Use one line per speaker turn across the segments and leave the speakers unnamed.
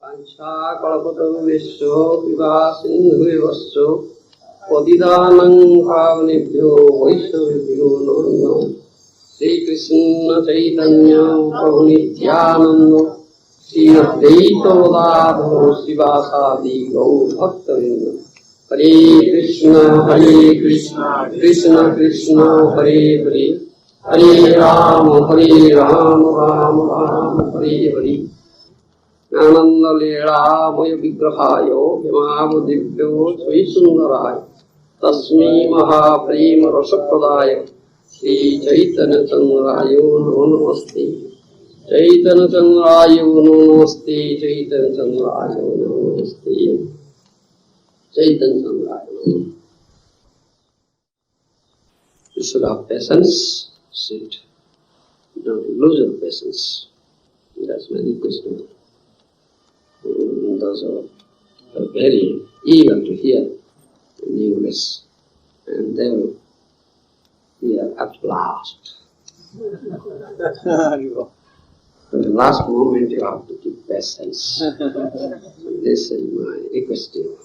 Panchakalpatarubhesho Vivasindhuvevascho Padidanam Pavanebhyo Vaishnavebhyo Namo Sri Krishna Chaitanya Prabhu Nityananda Sri Advaita Gadadhara Srivasadi Gaur Bhaktavinda Hare Krishna Krishna Krishna Hare Hare Hare Rama Rama Rama Hare Hare Ananda Leela Maya Vigrahayo Himava Divyo Sri Sundaraya Tasmi Mahaprema Rasapradaya Sri Chaitanya Chandrayo Namaste Chaitanya Chandrayo Namaste Chaitanya Chandrayo Namaste Chaitanya Chandrayo. You should have patience, sit. Don't lose your patience. That's my request to you. Those are very eager to hear in English, and they will hear at last. At the last moment you have to keep patience. This is my request to you.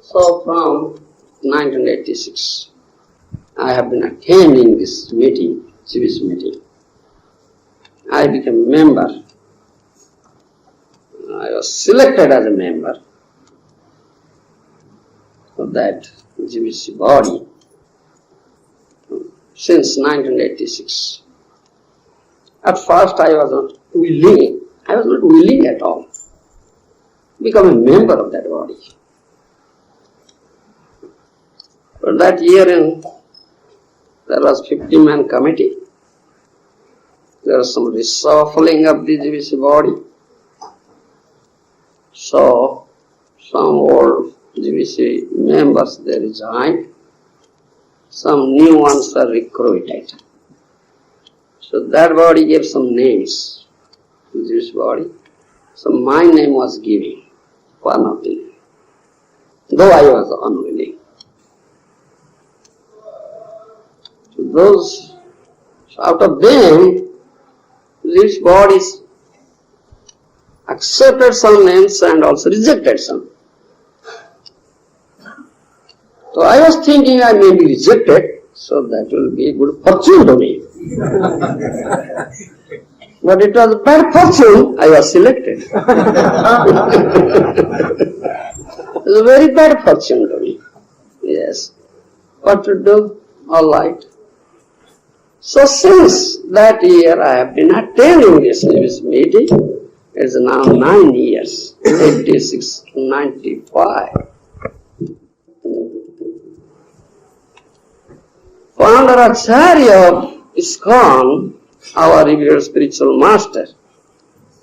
So from 1986, I have been attending this meeting, GBC meeting. I became a member. I was selected as a member of that GBC body since 1986. At first I was not willing. I was not willing at all to become a member of that body. But that year there was 50-man committee. There was some reshuffling of the GBC body. So, some old GBC members, they resigned. Some new ones were recruited. So that body gave some names to GBC body. So my name was given, one of them, though I was unwilling. So those, out of them, these bodies accepted some names and also rejected some. So I was thinking I may be rejected, so that will be a good fortune to me. But it was bad fortune, I was selected. It was a very bad fortune to me. Yes. What to do? All right. So since that year I have been attending this meeting. It's now 9 years, 86, 95. Founder Acharya of ISKCON, our revered spiritual master,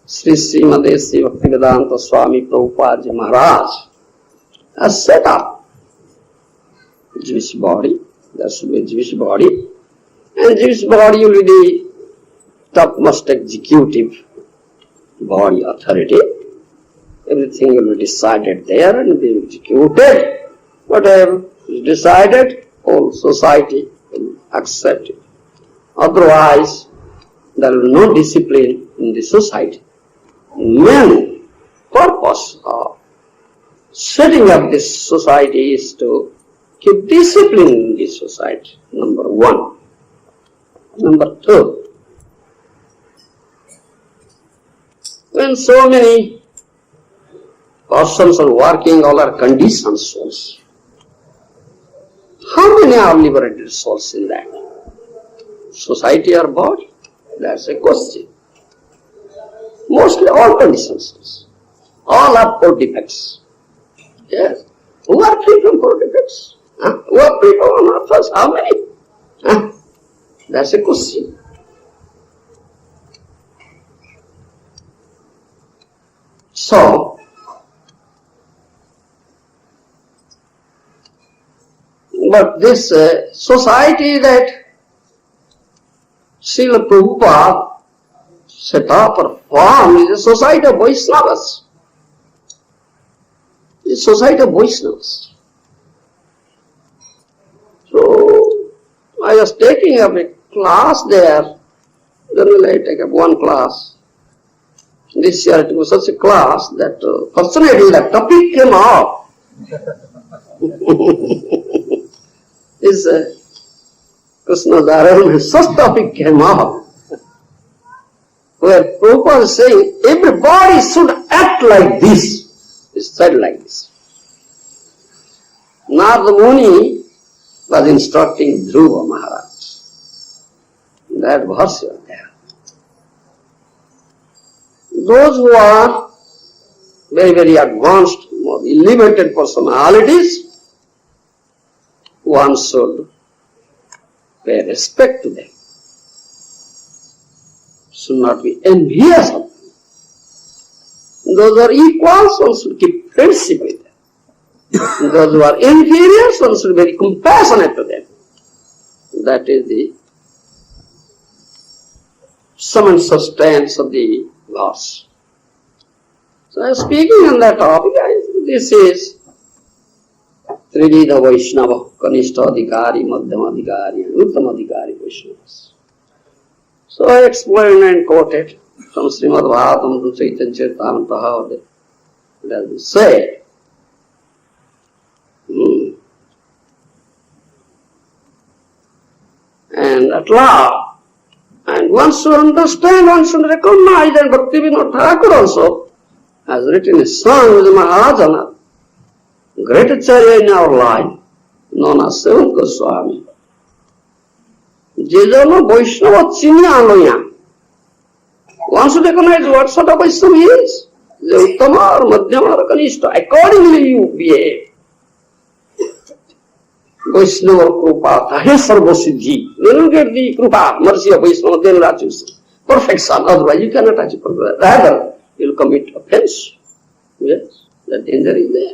Sri Bhubaneswar Swami Prabhupada Maharaj, has set up Jewish body. There should be a Jewish body. And Jewish body will be the topmost executive body authority. Everything will be decided there and be executed. Whatever is decided, whole society will accept it. Otherwise, there will be no discipline in the society. Main purpose of setting up this society is to keep discipline in this society, number one. Number two, when so many persons are working, all are conditioned souls. How many are liberated souls in that society or body? That's a question. Mostly all conditioned souls. All have 4 defects. Yes. Who are free from 4 defects? Who are free from unearths? How many? That's a question. So, but this society that Srila Prabhupada set up or formed is a society of Vaishnavas. It's a society of Vaishnavas. So, I was taking up a class there. Generally I take up one class This year it was such a class that fortunately the topic came up. This Krishna's arrangement, such topic came up, where Prabhupada is saying everybody should act like this. He said like this. Narada Muni was instructing Dhruva Maharaj. That verse was there. Those who are very, very advanced, more elevated personalities, one should pay respect to them. Should not be envious of them. Those who are equals, one should keep friendship with them. Those who are inferior, one should be very compassionate to them. That is the sum and substance of the verse. So I am speaking on that topic. This is Trividha Vaishnava, Kanishta Adhikari, Madhyama Adhikari, and Uttama Adhikari Vaishnavas. So I explained and quoted from Srimad Bhagavatam, from Chaitanya Charitamrita, it has been said. And at last, and one should understand, one should recognize, and Bhaktivinoda Thakur also has written a song with Mahajana, great acharya in our life, known as Srila Swami. Jejono Vaishnava Chinyaloya. One should recognize what sort of Vaishnava he is. The Uttama or Madhyama or Kanishta. Accordingly you behave. Vaishnava Krupa, Tahe Sarva Siddhi. Then you get the Krupa, mercy of Vaishnava, then you achieve perfection. Otherwise you cannot achieve perfection. Rather, you will commit offense. Yes, the danger is there.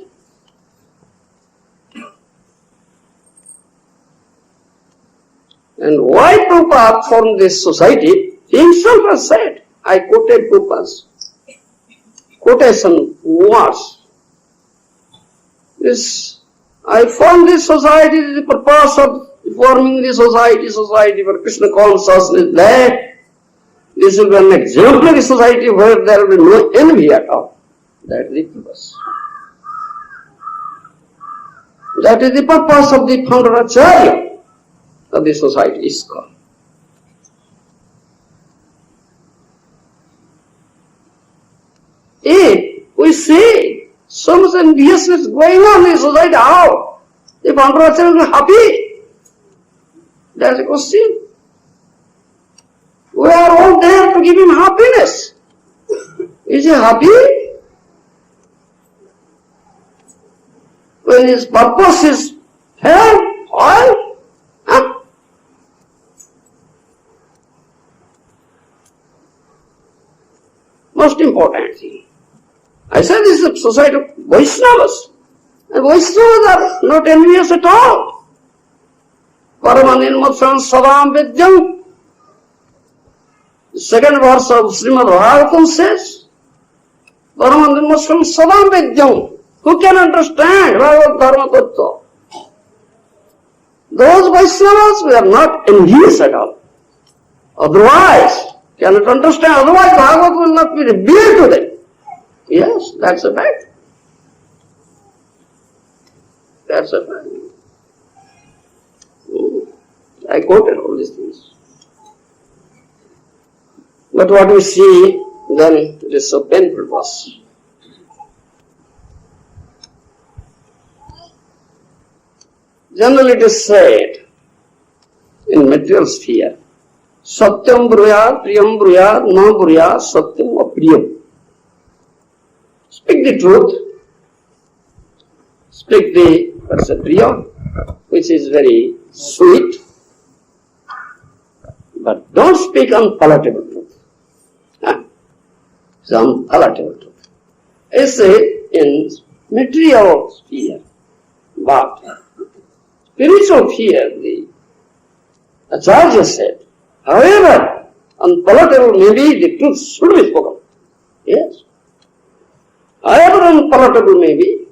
And why Prabhupada formed this society? He himself has said, I quoted Prabhupada's quotation words. I formed this society, the purpose of forming this society for Krishna consciousness, that this will be an exemplary society where there will be no envy at all. That is the purpose. That is the purpose of the founder Acharya of the society ISKCON. If we see so much enviousness going on in the society, how the founder Acharya will be happy? That is a question. We are all there to give him happiness. Is he happy? When his purpose is hell, oil, most important thing. I said this is a society of Vaishnavas. And Vaishnavas are not envious at all. Paramanirmatsam sadam vidyam. The second verse of Srimad Bhagavatam says, Paramanirmatsam sadam vidyam. Who can understand Bhagavad Dharma Tattva? Those Vaishnavas were not envious at all. Otherwise, cannot understand, otherwise Bhagavad will not be revealed to them. Yes, that's a fact. That's a fact. I quoted all these things. But what we see, then it is so painful to us. Generally it is said in material sphere, Satyam bruyat, priyam bruyat, na bruyat, satyam apriyam. Speak the truth. Speak the priya, which is very sweet. But don't speak unpalatable truth. It's unpalatable truth. I say in material sphere, but spiritual sphere, the Acharya said, however unpalatable may be, the truth should be spoken. Yes. However unpalatable may be,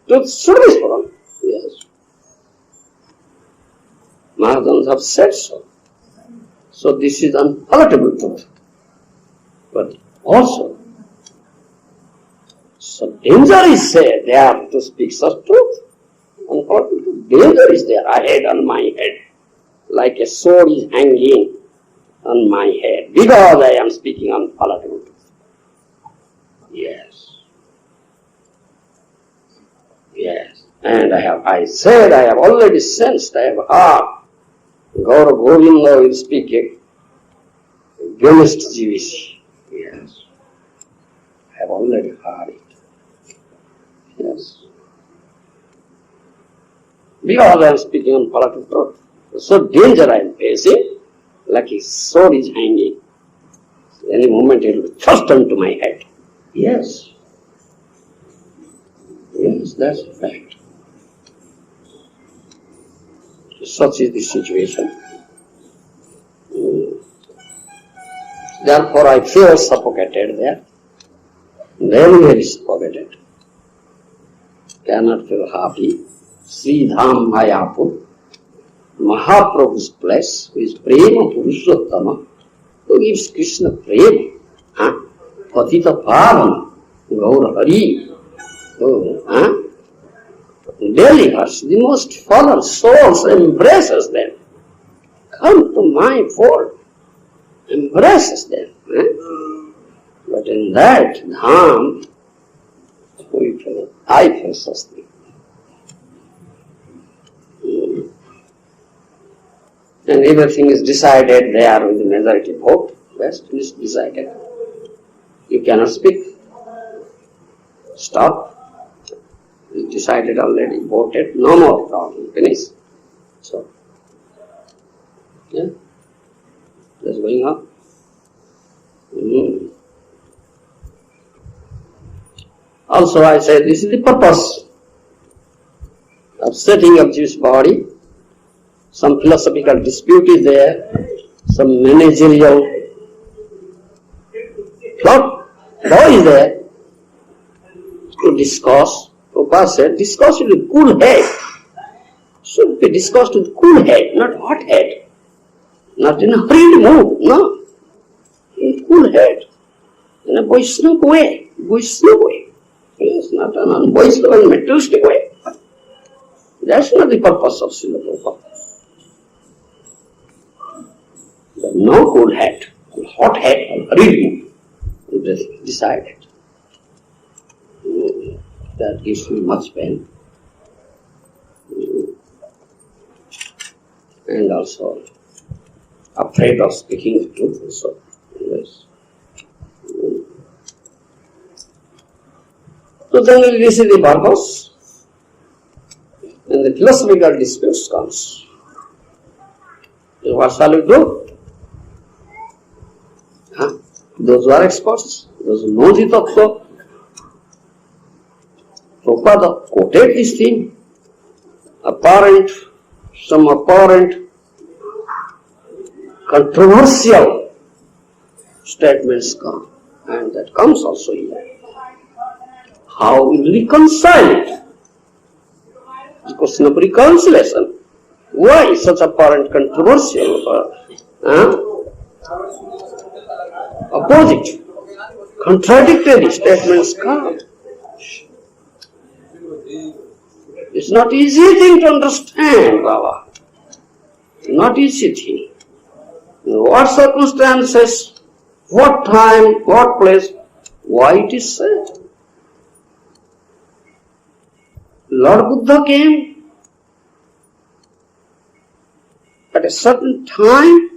truth should be spoken. Yes. Mahajans have said so. So this is unpalatable truth. But also, So danger is there to speak such truth. Unfortunately, danger is there ahead on my head, like a sword is hanging on my head, because I am speaking unpalatable truth. Yes. Yes. And I have already sensed, I have heard, Gour Govinda will speak against GBC. Yes. I have already heard it. Yes. Because I am speaking on political truth. So danger I am facing, like a sword is hanging. Any moment it will thrust into my head. Yes. Yes, that's a fact. Such is the situation. Therefore I feel suffocated there. Very, very suffocated. Cannot feel happy. Sri Dham Mayapur, Mahaprabhu's place, who is Prema Purushottama, who gives Krishna Prema, Patita Pavana, Gaur Hari, delivers the most fallen souls, embraces them. Come to my fold, embraces them. But in that Dham, I feel sustained. And everything is decided there with the majority vote. Best is decided. You cannot speak. Stop. It's decided already, voted, no more talking, finish. So, yeah, that's going on. Also I say this is the purpose of setting up this body. Some philosophical dispute is there, some managerial plot is there to discuss. Prabhupada said, discuss with cool head. Should be discussed with cool head, not hot head. Not in a hurried mood, no. In cool head. In a Vaishnava way. Yes, not an unvaishnava and materialistic way. That's not the purpose of Srila Prabhupada. But no cool head, hot head, or hurried mood. Decided. That gives me much pain. And also afraid of speaking the truth also. Yes. So then this is the purpose. And the philosophical disputes comes. So what shall we do? Those who are experts, those who know the tattva, Prabhupada quoted this thing, some apparent controversial statements come, and that comes also here. How will we reconcile it? The question of reconciliation. Why such apparent controversial opposite, contradictory statements come? It's not easy thing to understand, Baba. Not easy thing. In what circumstances, what time, what place, why it is said. Lord Buddha came at a certain time,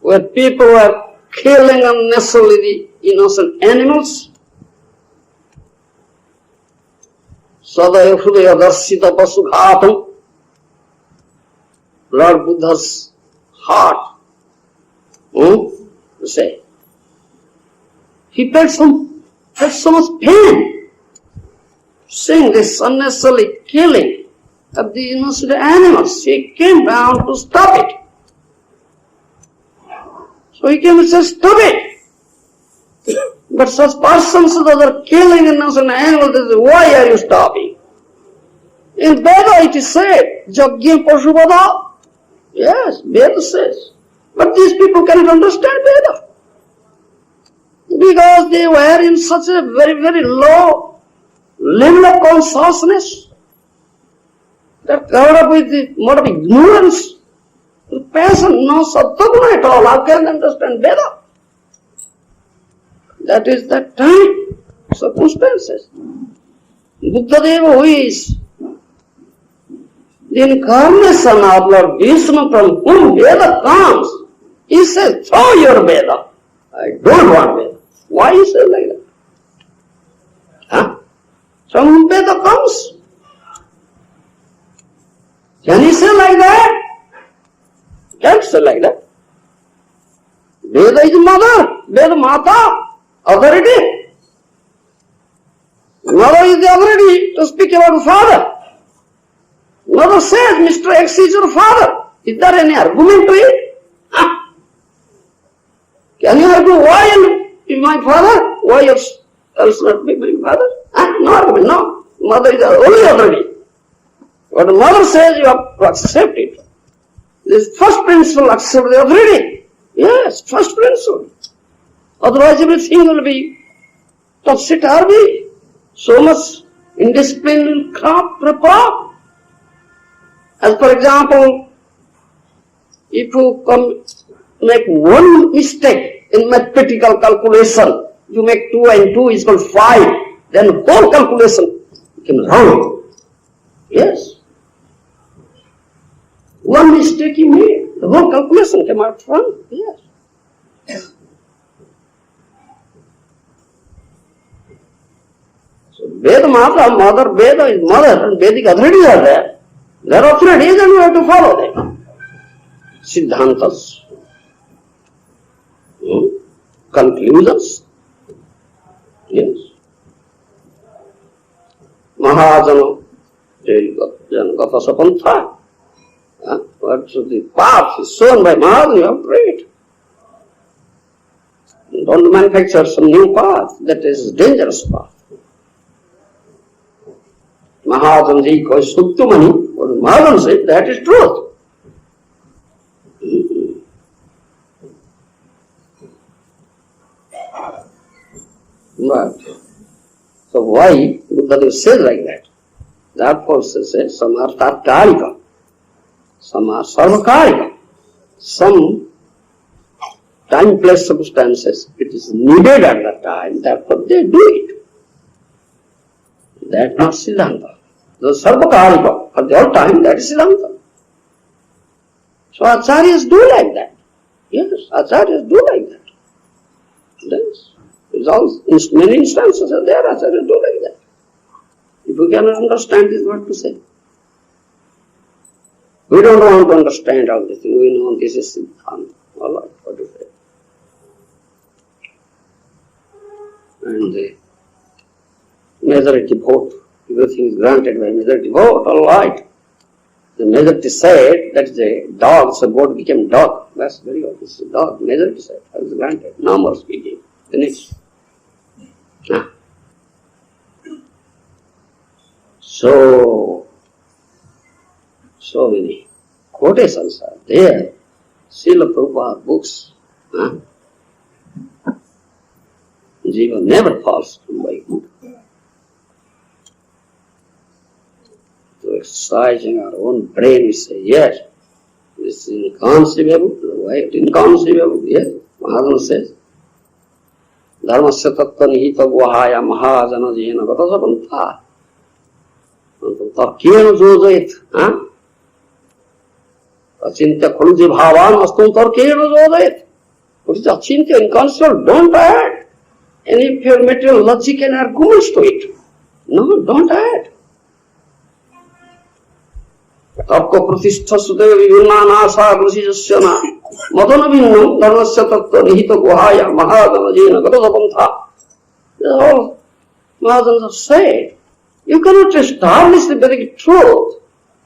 where people were killing unnecessarily the innocent animals. Sadaya Hridaya Darsita Pasughatam. Lord Buddha's heart, say, he felt so much pain, seeing this unnecessary killing of the innocent animals. He came down to stop it. So he came and said, stop it. But such persons that are killing innocent animals, they say, why are you stopping? In Veda it is said, Jagya Pashuvada. Yes, Veda says, But these people cannot understand Veda. Because they were in such a very, very low level of consciousness that covered up with the mode of ignorance, passion, no sattva at all. How can they understand Veda? That is that time, circumstances. Buddhadeva, who is the incarnation of Lord Vishnu from whom Veda comes, he says, throw your Veda. I don't want Veda. Why he says like that? Huh? From whom Veda comes? Can he say like that? Can't say like that. Veda is mother, Veda Mata, authority. Mother is the authority to speak about father. Mother says, Mr. X is your father. Is there any argument to it? Huh? Can you argue why is my father? Why else not be my father? Huh? No argument, no. Mother is the only authority. What the mother says, you have to accept it. This first principle, accept the authority. Yes, first principle. Otherwise everything will be topsy-turvy. So much indiscipline will crop up. As for example, if you make one mistake in mathematical calculation, you make 2 and 2 is equal to 5, then whole calculation becomes wrong. Yes. One mistake you made, the whole calculation came out wrong. Yes. So Veda Mata, mother, Veda is mother, and Vedic authorities are there. There are authorities and we have to follow them. Siddhantas, conclusions. Yes. Mahajana, Gata Sapantha. What the path is shown by Mahajana, you have to read. Don't manufacture some new path, that is a dangerous path. Mahajana ji ko Suttumani, what Mahajana said, that is truth. But, so why Buddha says like that? Therefore says, some are tatkalika, some are sarvakarika, some time plus circumstances, it is needed at that time, therefore they do it. That is not Siddhanta. The sarvakarika, for the whole time, that is Siddhanta. So acharyas do like that. Yes, acharyas do like that. Yes. In many instances there, acharyas do like that. If you cannot understand this, what to say? We don't want to understand all this thing. We know this is Siddhanta. All right, what to say? And the majority vote, everything is granted by majority vote, all right. The majority said that the dog, so vote became dog. That's very good. This is dog. Majority said that was granted. No more speaking. Finished. So many quotations are there. Srila Prabhupada books. Jiva never falls from Vaikuntha. So exercising our own brain, we say, yes, this is inconceivable. Why it inconceivable? Yes, Mahajana says. Dharmasya tattva nihita guhaya mahajana jena gata sapantha. Tarkena jojayit. Achintya khaluji bhavan astum tarkena jojayit. What is achintya, inconceivable? Don't add any pure material logic and arguments to it. No, don't add. Tarko pratishtha sudeva vivinna nasa grasijasyana madana vinnam dharmasya tattva nihita guhaya mahajana jena gata sapantha. That's all Mahajans have said. You cannot establish the Vedic truth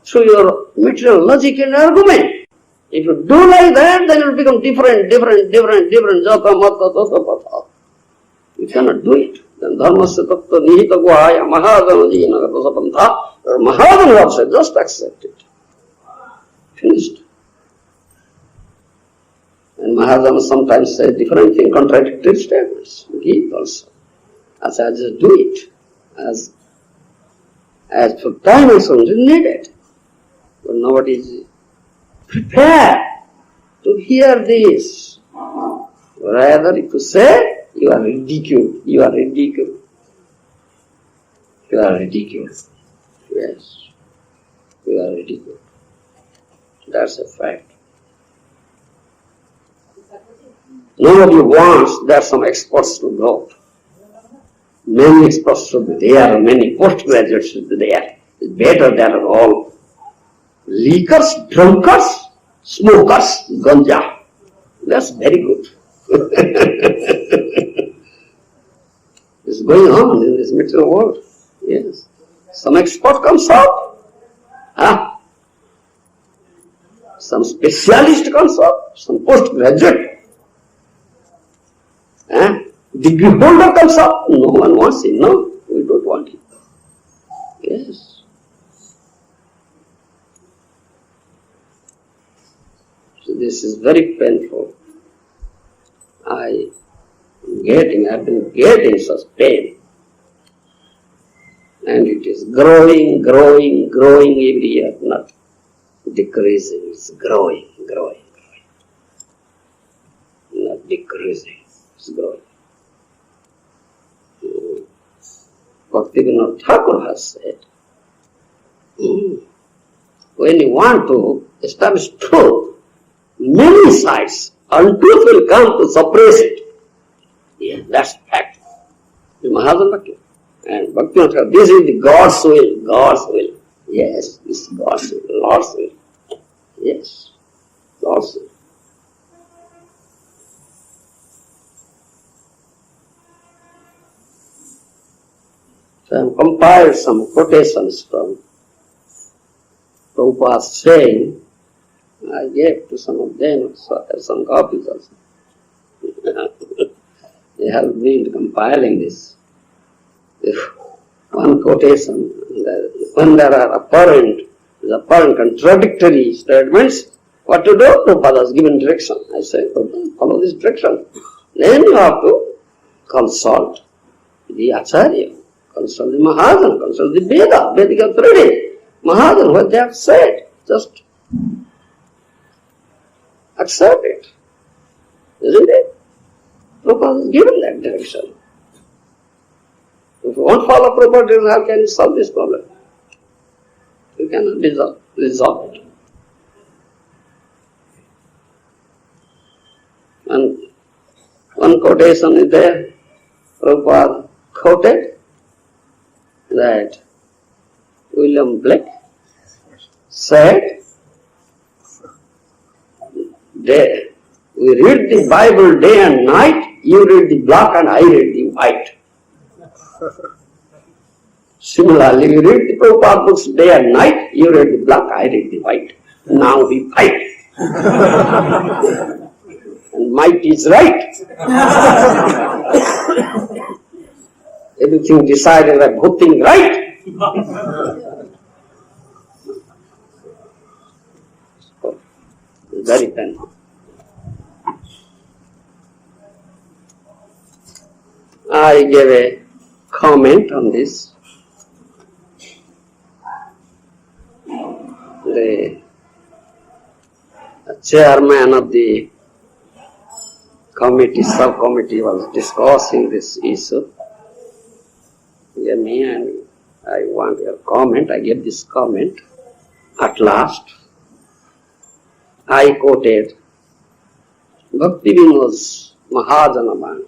through your material logic and argument. If you do like that, then it will become different, jata mata tata pata. You cannot do it. Then dharmasya tattva nihita guhaya mahajana jena gata sapantha. Or Mahajana have said, just accept it. Finished. Mahajan sometimes says different thing, contradictory statements. Give also. Acharyas do it. As for time and so is needed. But nobody is prepared to hear this. Rather, if you say, you are ridiculed. You are ridiculed. You are ridiculed. Yes. You are ridiculed. That's a fact. Nobody wants that some experts to go. Many experts should be there, many postgraduates should be there. It's better than all leakers, drunkards, smokers, ganja. That's very good. It's going on in this material world. Yes. Some expert comes out. Some specialist comes out. Some postgraduate. Degree holder comes up. No one wants him. No, we don't want him. Yes. So this is very painful. I've been getting such pain. And it is growing every year, not decreasing. It's growing. Not decreasing, it's growing. Bhaktivinoda Thakur has said, when you want to establish truth, many sides, untruth will come to suppress it. Yeah, that's fact. The Mahajan Bhakti. And Bhaktivinoda Thakur, this is the God's will. Yes, this is God's will, Lord's will. Yes, Lord's will. So I have compiled some quotations from Prabhupada's saying. I gave to some of them, so I have some copies also. They helped me in compiling this. One quotation, when there are apparent contradictory statements, what to do? Prabhupada has given direction. I say, follow this direction. Then you have to consult the Acharya. Consult the Mahajan, consult the Vedic authority. Mahajan, what they have said, just accept it. Isn't it? Prabhupada has given that direction. If you won't follow Prabhupada direction, how can you solve this problem? You cannot resolve it. And one quotation is there, Prabhupada quoted that William Blake said, we read the Bible day and night, you read the black and I read the white. Similarly, we read the Prabhupada books day and night, you read the black, I read the white. Now we fight. And might is right. Everything decided by good thing, right? Very painful. I gave a comment on this. The chairman of the subcommittee was discussing this issue. Yeah, me and I want your comment. I gave this comment. At last, I quoted Bhaktivinoda's Mahajanabani.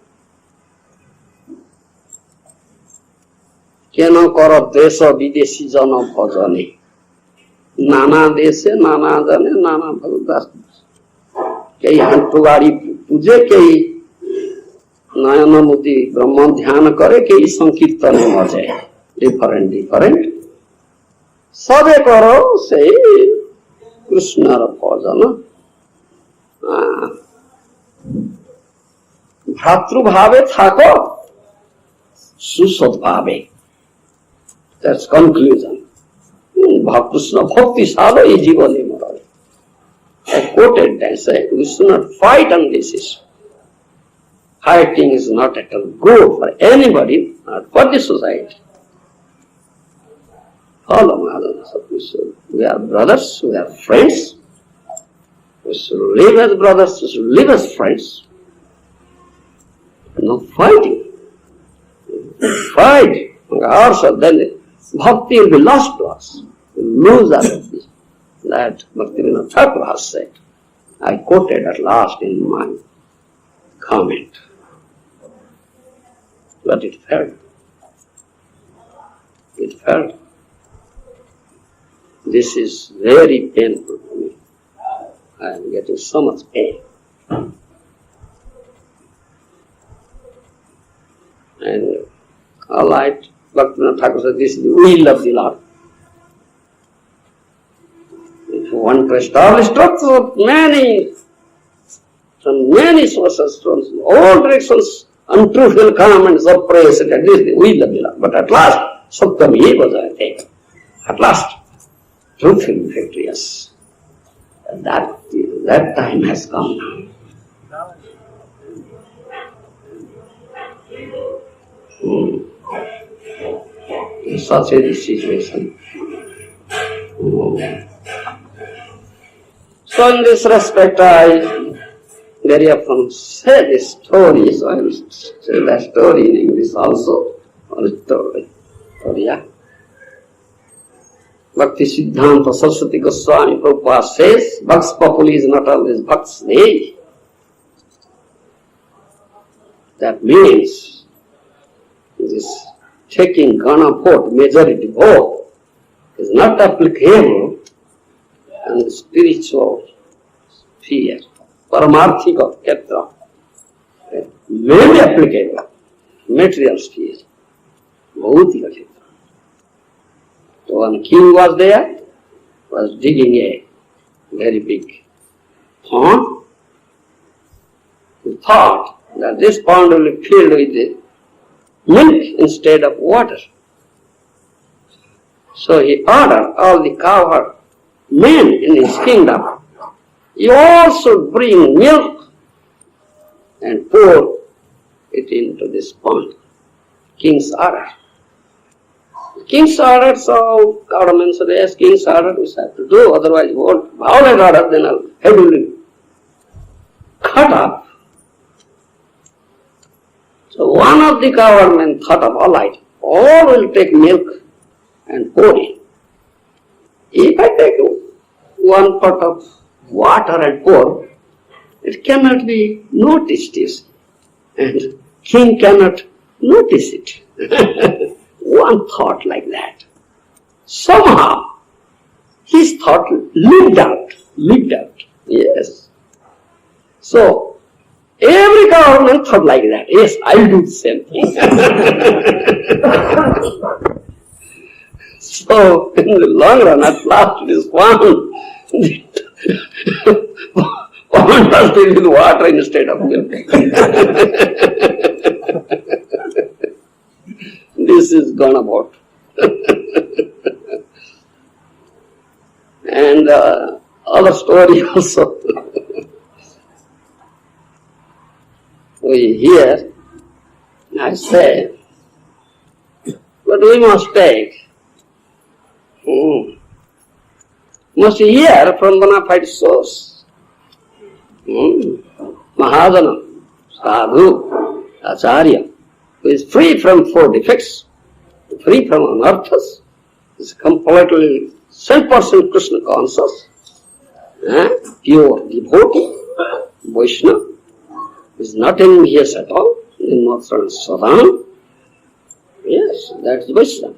কেন কর দেশ বিদেশী জন ভজনে নানা দেশে নানা জনে নানা ভজদাস কেই হাঁটু গাড়ি পূজে কেই নয়নমতি ব্রহ্ম ধ্যান করে কেই সংকীর্তনে মজে ডিফারেন্ট সবে করো সেই কৃষ্ণর ভজন ভ্রাতৃভাবে থাকো সুসদ্ভাবে। That's conclusion. Krishna bhakti salo এই জীবনে মরবে। I quoted and said, we should not fight on this issue. Fighting is not at all good for anybody, not for the society. Follow Mahadana. We are brothers, we are friends. We should live as brothers, we should live as friends. No fighting. Fight ourselves, then bhakti will be lost to us. We lose that. That Bhaktivinoda Thakur has said. I quoted at last in my comment. But it fell. It fell. This is very painful for me. I am getting so much pain. And all right, Bhaktivinoda Thakur said, this is the will of the Lord. If one can establish truths of from many sources, from all directions, untruth will come and suppress it. That is the will of the Lord. But at last, Satyam was taken. At last, truth will be victorious. And that time has come now. In such a situation. So in this respect, I very often say this story, so I will say that story in English also, or story. Yeah. Bhakti Siddhanta Saraswati Goswami Prabhupada says, Bhaks Populi is not always Bhaks Dei. That means this taking Gana vote, majority vote, is not applicable in the spiritual sphere, Paramarthika Ketra. May be applicable, material sphere, Bhautika Ketra. So one king was there, was digging a very big pond. He thought that this pond will be filled with milk instead of water. So he ordered all the cowherd men in his kingdom, you all should bring milk and pour it into this pond. King's order. King's order, so government said, yes, king's order we have to do, otherwise we won't violate order, then our head will be cut off. So one of the government thought of, all right, all will take milk and pour it. If I take one pot of water and pour, it cannot be noticed, and king cannot notice it. One thought like that. Somehow, his thought lived out. Yes. So, every government thought like that. Yes, I'll do the same thing. So, in the long run, at last it is found pond was filled with water instead of milk. This is gone about. And other story also. We hear, I say, but we must take. Must hear from bona fide source. Mahadana, Sadhu, Acharya, who is free from four defects, free from anarthas, is completely 100% Krishna conscious, pure devotee, Vaishnava, is not envious at all, not sadhana. Yes, that's Vaishnava.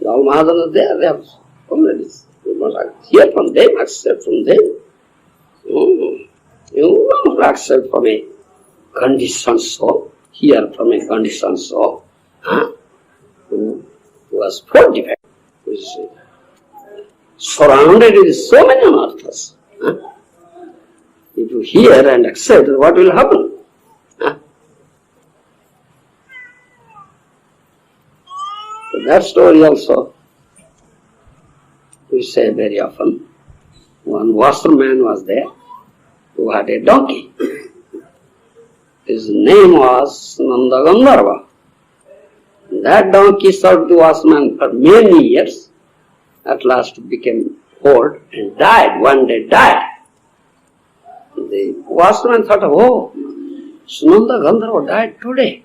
All Mahadanas there, they have already. You must hear from them, accept from them. You must accept from a conditioned soul, hear from a conditioned soul, who was four defect, who is surrounded with so many anarthas. If you hear and accept, what will happen? So that story also we say very often. One washerman was there who had a donkey. His name was Nanda Gandharva. That donkey served the washerman for many years. At last it became old and died, one day died. The washerman thought, oh, Nanda Gandharva died today.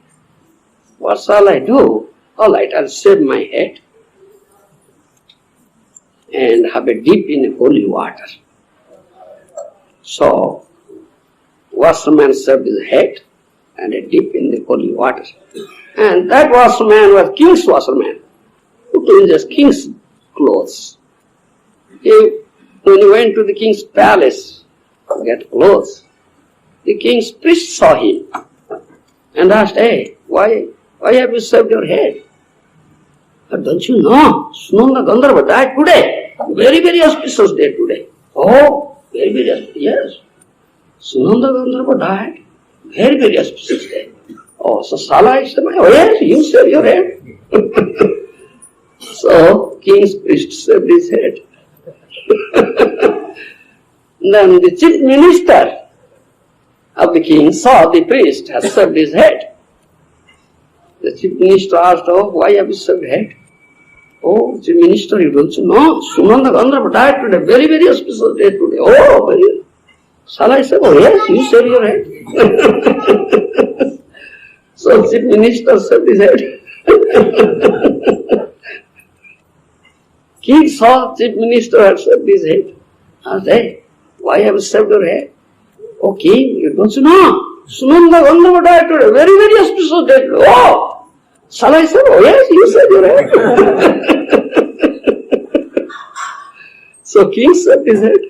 What shall I do? All right, I'll shave my head and have a dip in holy water. So, washerman shaved his head and a dip in the holy water. And that washerman was king's washerman, who changes king's clothes. When he went to the king's palace to get clothes, the king's priest saw him and asked, hey, why have you shaved your head? But don't you know, Nanda Gandharva died today. Very, very auspicious day today. Oh, very, very auspicious. Yes. Nanda Gandharva died. Very, very auspicious day. Oh, so shall I shave my head? Oh, yes, you shave your head. So, king's priest shaved his head. Then the chief minister of the king saw the priest has shaved his head. The chief minister asked, oh, why have you shaved head? Oh, chief minister, you don't know. Nanda Gandharva died today. Very, very auspicious day today. Oh, very. Shall I say, oh yes, you shave your head. So chief minister shaved his head. King saw chief minister had shaved his head. Asked, hey, why have you shaved your head? Oh king, you don't know. Nanda Gandharva died today. Very, very auspicious day today. Oh, shall I say, oh yes, you shaved your head. So king shaved his head.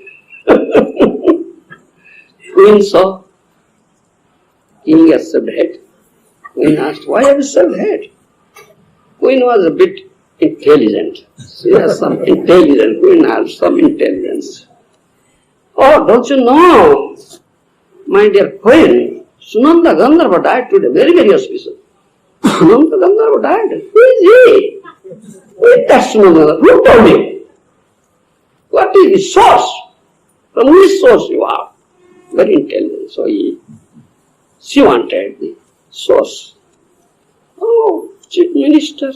Queen saw king has shaved head. Queen asked, why have you shaved head? Queen was a bit intelligent. She has some intelligence. Queen has some intelligence. Oh, don't you know, my dear queen, Nanda Gandharva died today. Very, very auspicious. Nanda Gandharva died. Who is he? Who is that Nanda? Who told you? What is the source? From which source you are? Very intelligent. So she wanted the source. Oh, chief minister.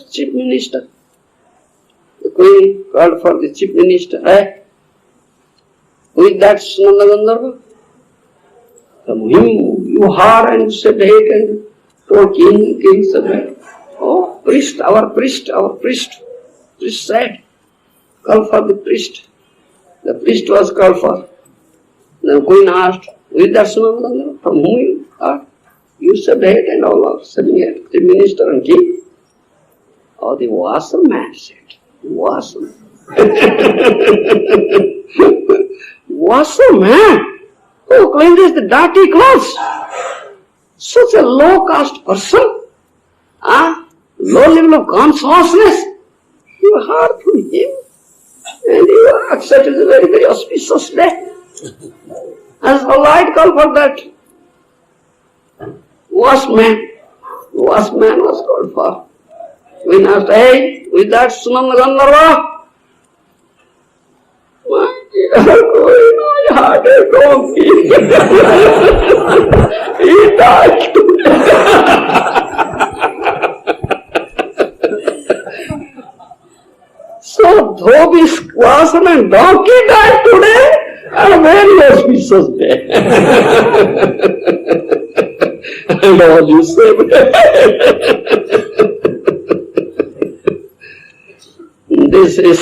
The queen called for the chief minister. Hey, who is that Nanda Gandharva? From him you heard and said head and told king said, oh, priest, our priest. Priest said, call for the priest. The priest was called for. The queen asked, who is that Nanda Gandharva? From whom you heard? You said head and all are sitting here, the minister and king. Oh, the washerman said. Washerman. Washerman? Oh, cleanses the dirty clothes. Such a low caste person. Low level of consciousness. You heard from him. And you accepted a very, very auspicious day. As a light call for that washerman. Washerman was called for. Queen asked, hey, with that Nanda Gandharva? My dear queen, I had a donkey. He died today. So, though this washerman donkey died today, and a very auspicious day. And all you say, this is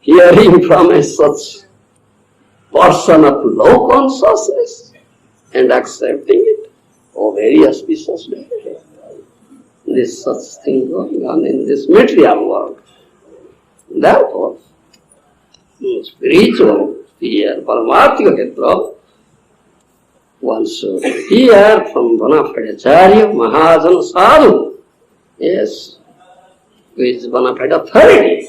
hearing from a such person of low consciousness and accepting it. Oh, very auspicious day. This such thing going on in this material world. Therefore, spiritual fear, Paramarthika Kshetra, one should hear from bona fide Acharya, Mahajan, Sadhu, yes, who is bona fide authority.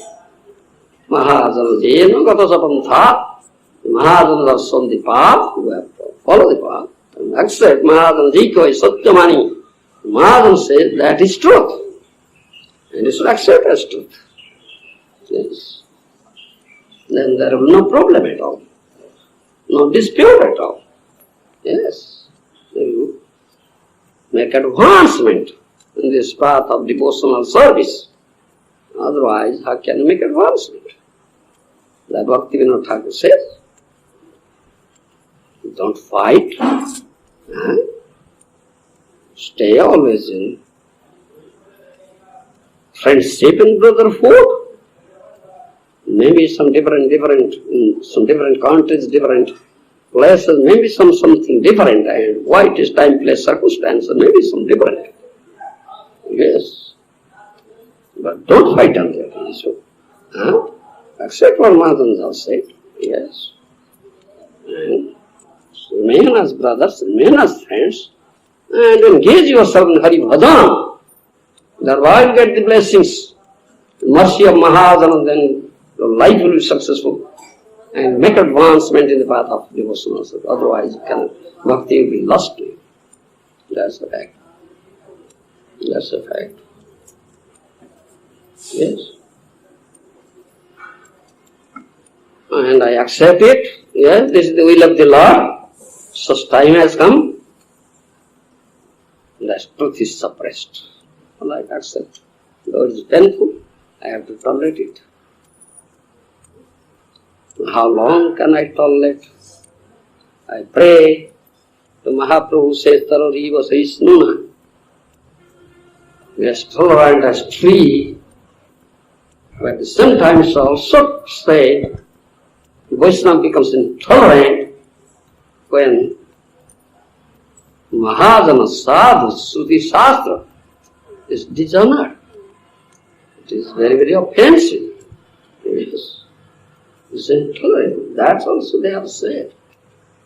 Mahajan Jena Gata Sapantha, Mahajan Darshan the path, who have to follow the path, and accept Mahajan Jiko is Satyamani. Mahajan says that is truth, and you should accept as truth. Yes. then there will be no problem at all, no dispute at all. Yes, you make advancement in this path of devotional service. Otherwise, how can you make advancement? That Bhaktivinoda Thakur says, don't fight. Stay always in friendship and brotherhood. Maybe some different in some different countries, different places, maybe something different, and why it is time, place, circumstance, maybe some different. Yes. But don't fight on that issue. Accept what Mahatmas have said. Yes. And remain as brothers, remain as friends, and engage yourself in Hari Bhajan. Thereby you get the blessings, the mercy of Mahajana, then your life will be successful. And make advancement in the path of devotional service. Otherwise, bhakti will be lost to you. That's a fact. That's a fact. Yes. And I accept it. Yes, this is the will of the Lord. Such time has come. The truth is suppressed. Well, I accept. Though it is painful, I have to tolerate it. How long can I tolerate? I pray to Mahaprabhu says, Tarariva Saisnuna. We are tolerant as tree, but at the same time it's also say Vaishnava becomes intolerant when Mahajana Sadhu Sruti Shastra is dishonored. It is very, very offensive. Yes. It's intolerant. That's also they have said.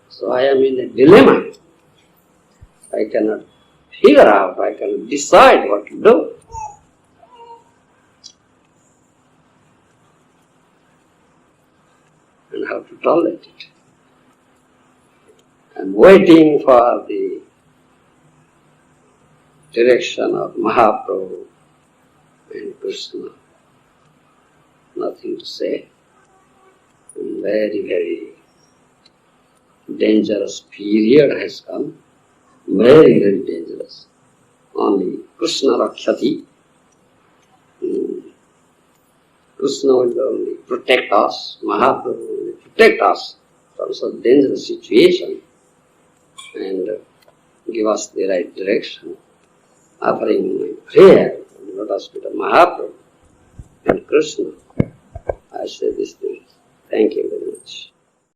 So I am in a dilemma. I cannot figure out, I cannot decide what to do. And how to tolerate it. I'm waiting for the direction of Mahaprabhu and Krishna. Nothing to say. Very, very dangerous period has come. Very, very dangerous. Only Krishna Rakshati. Krishna will only protect us. Mahaprabhu will protect us from such dangerous situation and give us the right direction. Offering my prayer on the lotus feet of Mahaprabhu and Krishna, I say these things. Thank you very much.